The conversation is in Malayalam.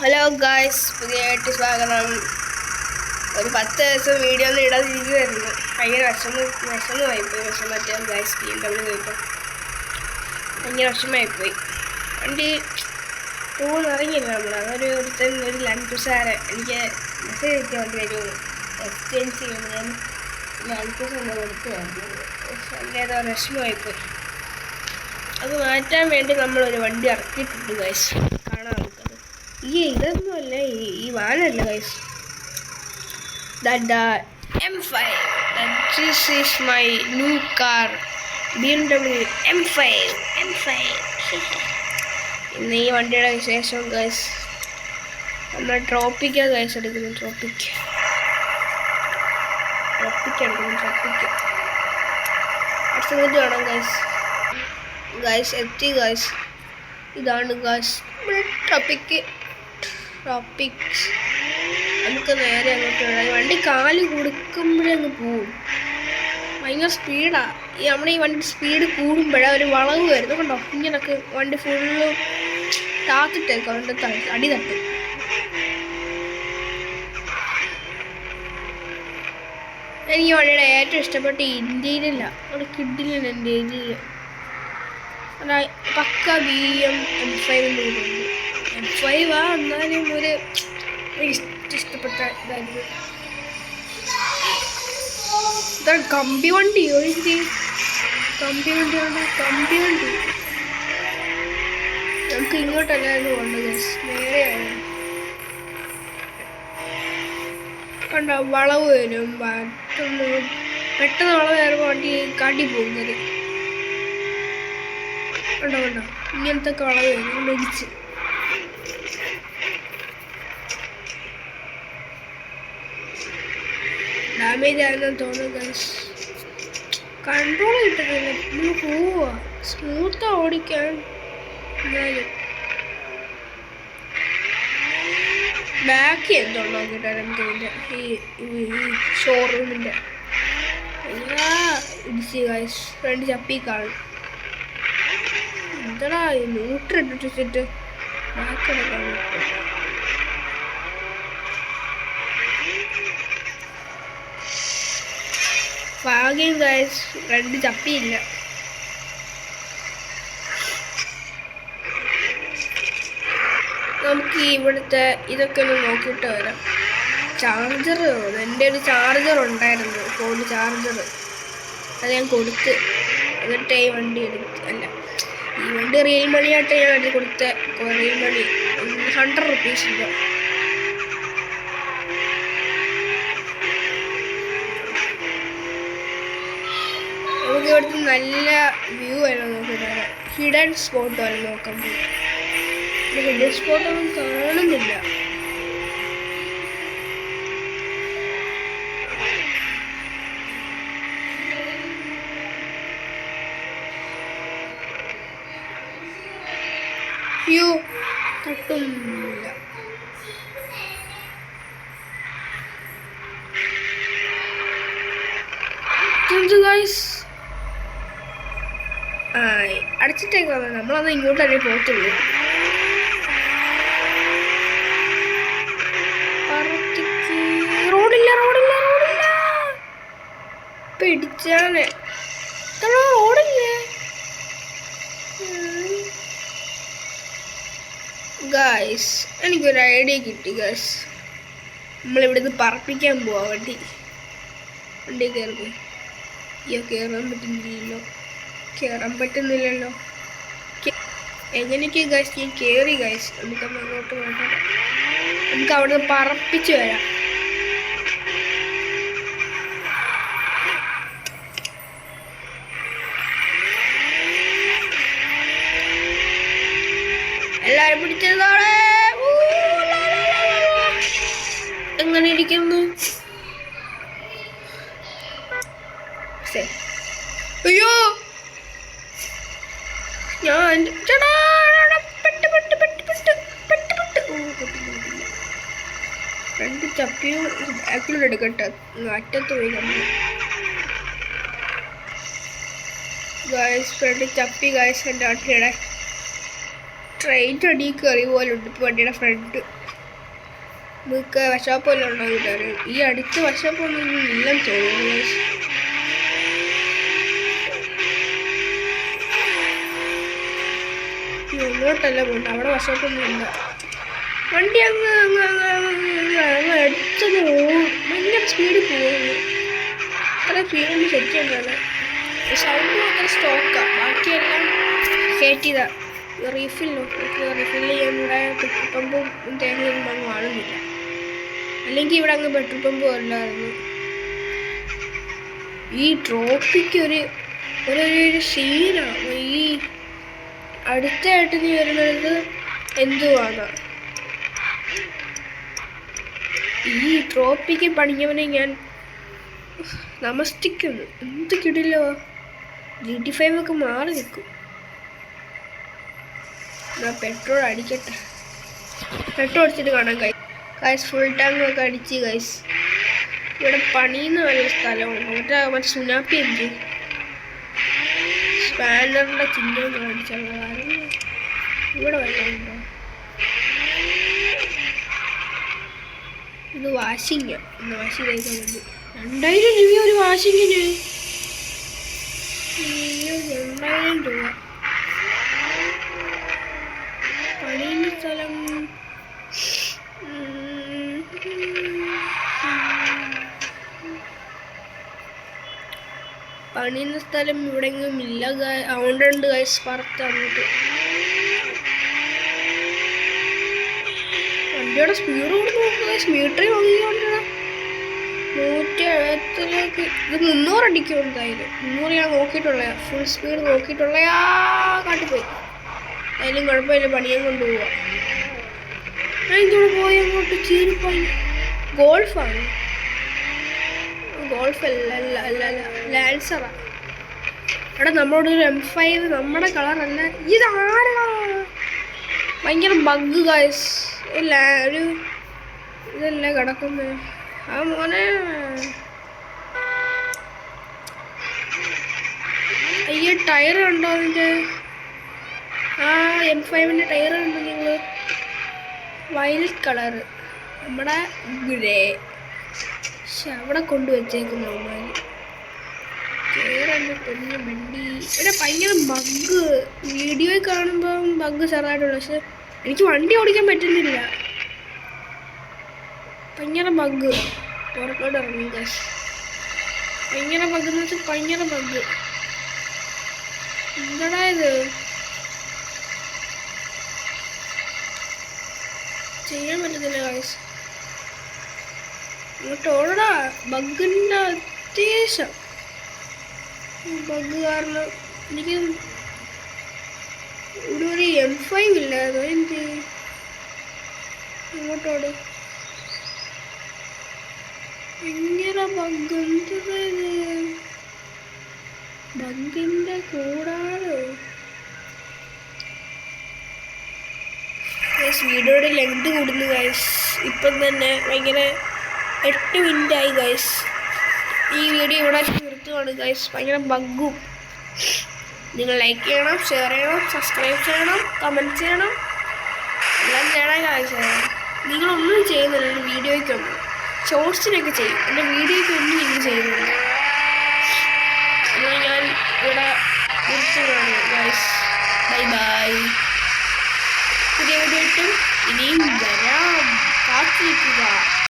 ഹലോ ഗായ്സ്, പുതിയതായിട്ട് സ്വാഗതം. ഒരു 10 ദിവസം വീഡിയോ ഒന്നും ഇടാതിരിക്കുമായിരുന്നു. ഭയങ്കര വിഷമമായിപ്പോയി. വിഷമറ്റേ ഗായ്സ് BMW പോയപ്പോൾ ഭയങ്കര വിഷമമായിപ്പോയി. വണ്ടി ഇറങ്ങിയില്ല നമ്മൾ. ഒരു ലാൻഡ് ക്രൂസർ എനിക്ക് മെസ്സേജ് അയക്കാൻ വേണ്ടി വരുമോ എക്സ്ചേഞ്ച് ചെയ്യുമ്പോൾ ഞാൻ ലാൻഡ് ക്രൂസർ ഒന്ന് കൊടുക്കുകയായിരുന്നു. വളരെ വിഷമമായിപ്പോയി. അത് മാറ്റാൻ വേണ്ടി നമ്മളൊരു വണ്ടി ഇറക്കിയിട്ടുണ്ട് ഗായ്സ്. കാണാൻ നമുക്കത്. ഇതൊന്നുമല്ല, ഈ വാനല്ല guys. M5. This is my new car, BMW M5. ഇന്ന് ഈ വണ്ടിയുടെ വിശേഷം ഗൈസ്. നമ്മൾ ട്രോപ്പിക്കാണ് ഗൈസ് എടുക്കുന്നത്. ട്രോപ്പിക് അടുത്തത് കാണാം ഗൈസ്. എത്തി ഗൈസ്. ഇതാണ് ഗൈസ് ട്രോപ്പിക്സ്. നമുക്ക് നേരെ അങ്ങോട്ട് വിടാം. വണ്ടി കാല് കൊടുക്കുമ്പോഴേ അങ്ങ് പോവും. ഭയങ്കര സ്പീഡാണ്. നമ്മുടെ ഈ വണ്ടി സ്പീഡ് കൂടുമ്പോഴേ ഒരു വളവ് വരുന്നു കണ്ടോ. ഇങ്ങനൊക്കെ വണ്ടി ഫുള്ള് താത്തിട്ടേക്കും. അതുകൊണ്ട് അടി തട്ടും. എനിക്ക് വണ്ടിയുടെ ഏറ്റവും ഇഷ്ടപ്പെട്ട ഇന്ത്യയിലല്ല, അവിടെ കിഡിലാണ് എൻ്റെ ഇന്ത്യയിൽ. പക്ക M5 M5 എന്നാലും ഒരു ഇഷ്ടപ്പെട്ട ഇതായിരുന്നു. ഇതാണ് കമ്പി വണ്ടി. കമ്പി നമുക്ക് ഇങ്ങോട്ടല്ലായിരുന്നു പോകേണ്ടത്, നേരെയാണ്. കണ്ടോ, വളവ് വരും. പെട്ടെന്ന് വളവ് കയറുമ്പോൾ വണ്ടി കാട്ടി പോകുന്നത് കണ്ടോ. ഇങ്ങനത്തെ വളവ് വരും. മെടിച്ച് ഡാമേജ് ആയിരുന്നു തോന്നുന്നു ഗൈസ്. കൺട്രോൾ കിട്ടുന്നില്ല. നമ്മൾ പോവാ സ്മൂത്താ ഓടിക്കാൻ. എന്നാലും ബാക്കി എന്തോ നോക്കിയിട്ടാണ് ഈ ഷോറൂമിൻ്റെ ഇടിച്ച് ഗൈസ്. ഫ്രണ്ട് ചപ്പി കാണും. എന്താടാ ന്യൂട്രിട്ടിട്ട് ബാക്കിയൊക്കെ കാണും. ഭാഗ്യം ഗൈസ്, ഫ്രണ്ട് ചപ്പിയില്ല. നമുക്ക് ഇവിടുത്തെ ഇതൊക്കെ ഒന്ന് നോക്കിയിട്ട് വരാം. ചാർജർ, എൻ്റെ ഒരു ചാർജർ ഉണ്ടായിരുന്നു, ഫോൺ ചാർജർ. അത് ഞാൻ കൊടുത്ത്. എന്നിട്ട് ഈ വണ്ടി ഈ വണ്ടി റിയൽ മണി ആയിട്ട് ഞാൻ വണ്ടി കൊടുത്ത. റിയൽ മണി 100 റുപ്പീസ് ഉണ്ട്. നമുക്ക് ഇവിടുത്തെ നല്ല വ്യൂ വരെ നോക്കിയിട്ട് ഹിഡൻ സ്പോട്ട് വരെ നോക്കാൻ പോകും. ഹിഡൻ സ്പോട്ടൊന്നും കാണുന്നില്ല. വ്യൂ തട്ടുന്നില്ല. ഗൈസ് അടച്ചിട്ടേക്കാണ്. നമ്മളന്ന് ഇങ്ങോട്ടല്ലേ പോകത്തുള്ളൂ. റോഡില്ല പിടിച്ചാണ്. റോഡില്ലേ ഗൈസ്? എനിക്കൊരു ഐഡിയ കിട്ടി ഗൈസ്. നമ്മളിവിടുന്ന് പറപ്പിക്കാൻ പോവാ. വണ്ടി കയറി. കയറാൻ പറ്റുന്നില്ലല്ലോ. എങ്ങനെയൊക്കെ ഗൈസ് ഞാൻ കയറി ഗൈസ്. നമുക്കന്ന് അങ്ങോട്ട് വേണ്ട. നമുക്ക് അവിടെ നിന്ന് പറപ്പിച്ച് വരാം. എല്ലാരും പിടിച്ചതോടെ എങ്ങനെ ഇരിക്കുന്നു? അയ്യോ, ഞാൻ രണ്ട് ചപ്പിയും ബാക്കിലൂടെ എടുക്കട്ടെ. അറ്റത്ത് പോയി നമ്മൾ ഗൈസ്. Front ചപ്പി guys. എൻ്റെ വണ്ടിയുടെ ട്രെയിൻ അടി കയറി പോലെ ഉണ്ട് ഇപ്പോൾ വണ്ടിയുടെ ഫ്രണ്ട്. നമുക്ക് വശാപ്പല്ലോ ഉണ്ടോ കൂട്ടുകാർ. ഈ അടുത്ത് വശാപ്പൊന്നും ഇല്ലെന്ന് തോന്നുന്നു. ഇങ്ങോട്ടല്ല പോകണ്ട, അവിടെ വശാപ്പൊന്നും ഇല്ല. വണ്ടി അങ്ങ് എടുത്തത് ഭയങ്കര സ്പീഡിൽ പോകുന്നു. അത്ര സ്പീഡൊന്നും സെറ്റ് ചെയ്യണ്ടല്ലോ. സൗണ്ട് മാത്രം സ്റ്റോക്കാണ്, ബാക്കിയെല്ലാം കയറ്റിയതാ. റീഫിൽ ചെയ്യാൻ ഇവിടെ പെട്രോൾ പമ്പും തേങ്ങയൊന്നും അങ്ങ് കാണുന്നില്ല. അല്ലെങ്കിൽ ഇവിടെ അങ്ങ് പെട്രോൾ പമ്പും അല്ലായിരുന്നു. ഈ ട്രോപ്പിക്ക് ഒരു സീനാണ്. ഈ അടുത്തായിട്ട് നീ വരുന്നത് എന്തുവാണ്? ഈ ട്രോപ്പിക്ക് പണിഞ്ഞവനെ ഞാൻ നമസ്തിക്കുന്നു. എന്ത് കിടിലോ. GT5 ഒക്കെ മാറി നിൽക്കും. ഞാൻ പെട്രോൾ അടിക്കട്ടെ. പെട്രോൾ അടിച്ചിട്ട് കാണാം ഗൈസ്. ഫുൾ ടാങ്ക് ഒക്കെ അടിച്ച് ഗൈസ്. ഇവിടെ പണിയുന്ന നല്ല സ്ഥലമുണ്ട്. മറ്റേ സുനാപ്പി എന്ത് സ്പാനറിൻ്റെ ചിഹ്നം കാണിച്ചുള്ള കാര്യം. ഇവിടെ വെള്ളമുണ്ടോ? ഇത് വാഷിംഗ്. വാഷിംഗ് കഴിക്കാൻ വേണ്ടി 2000 രൂപ ഒരു വാഷിങ്ങിന്. 2000 രൂപ. പണിയുന്ന സ്ഥലം ഇവിടെയെങ്കിലും ഇല്ല. അതുകൊണ്ടുണ്ട് ഗൈസ് പുറത്ത് അങ്ങോട്ട്. വണ്ടിയുടെ സ്പീഡ് കൊണ്ട് നോക്കുക. മീറ്ററിൽ നോക്കിക്കൊണ്ടാ 170 ഇത് 300 അടിക്കും എന്തായാലും. 300 ഞാൻ നോക്കിയിട്ടുള്ള ഫുൾ സ്പീഡ് നോക്കിയിട്ടുള്ള കാട്ടിപ്പോയി. അതിലും കുഴപ്പമില്ല, പണിയാൻ കൊണ്ടുപോവാ. ഞാൻ ഇതോടെ പോയി അങ്ങോട്ട് ചീരിപ്പോയി. ഗോൾഫാണ്. ഗോൾഫ് അല്ല ലാൻസറാ. അവിടെ നമ്മളോടൊരു M5 നമ്മുടെ കളറല്ല. ഇതാരാ? ഭയങ്കര ബഗ് ഗൈസ്. ഒരു ഇതല്ലേ കിടക്കുന്നത്. ആ മോനെ അയ്യോ, ടയർ കണ്ടോ അതിൻ്റെ? ആ M5ൻ്റെ ടയർ കണ്ടോ നിങ്ങൾ? വയലറ്റ് കളറ്, നമ്മുടെ ഗ്രേ. പക്ഷെ അവിടെ കൊണ്ടുവച്ചേക്കുന്നു അവന്മാർ. കേറണ്ട് പെണ്ണ് വണ്ടി. ഇവിടെ ഭയങ്കര ബഗ്. വീഡിയോയിൽ കാണുമ്പം ബഗ് ചെറുതായിട്ടുള്ളു. പക്ഷെ എനിക്ക് വണ്ടി ഓടിക്കാൻ പറ്റുന്നില്ല. ഭയങ്കര ബഗ്. പുറത്തോട്ട് ഇറങ്ങി ഗൈസ്. ഭയങ്കര ബഗ് എന്ന് വെച്ചാൽ ഭയങ്കര ബഗ്. എന്താടാ ഇത്? ചെയ്യാൻ പറ്റുന്നില്ല ഗൈസ്. ഇങ്ങോട്ട് ഓടാ. ബഗിൻ്റെ അത്യാവശ്യം ബഗ് കാരണം എനിക്ക് ഇവിടെ ഒരു M5 ഇല്ലായിരുന്നു. എന്ത് ഇങ്ങോട്ടോട് ഭയങ്കര ബഗ്. എന്തത് ബഗിൻ്റെ കൂടാതെ വീഡിയോയുടെ ലെങ്ത് കൂടുന്നു ഗൈസ്. ഇപ്പം തന്നെ ഭയങ്കര 8 മിനിറ്റായി ഗൈസ്. ഈ വീഡിയോ ഇവിടെ നിർത്തുകയാണ് ഗൈസ്. ഭയങ്കര ബഗ്ഗും. നിങ്ങൾ ലൈക്ക് ചെയ്യണം, ഷെയർ ചെയ്യണം, സബ്സ്ക്രൈബ് ചെയ്യണം, കമൻറ്റ് ചെയ്യണം, എല്ലാം ചെയ്യണം ഗൈസ്. നിങ്ങളൊന്നും ചെയ്യുന്നില്ല. എൻ്റെ വീഡിയോയ്ക്കൊന്നും ഷോർട്സിനൊക്കെ ചെയ്യും. എൻ്റെ വീഡിയോയ്ക്കൊന്നും നിങ്ങൾ ചെയ്യുന്നില്ല. എന്നാൽ ഞാൻ ഇവിടെ നിർത്തുകയാണ് ഗൈസ്. Bye bye. പുതിയ വീഡിയോ ഇട്ടും ഇനിയും വരാം. കാത്തിരിക്കുക.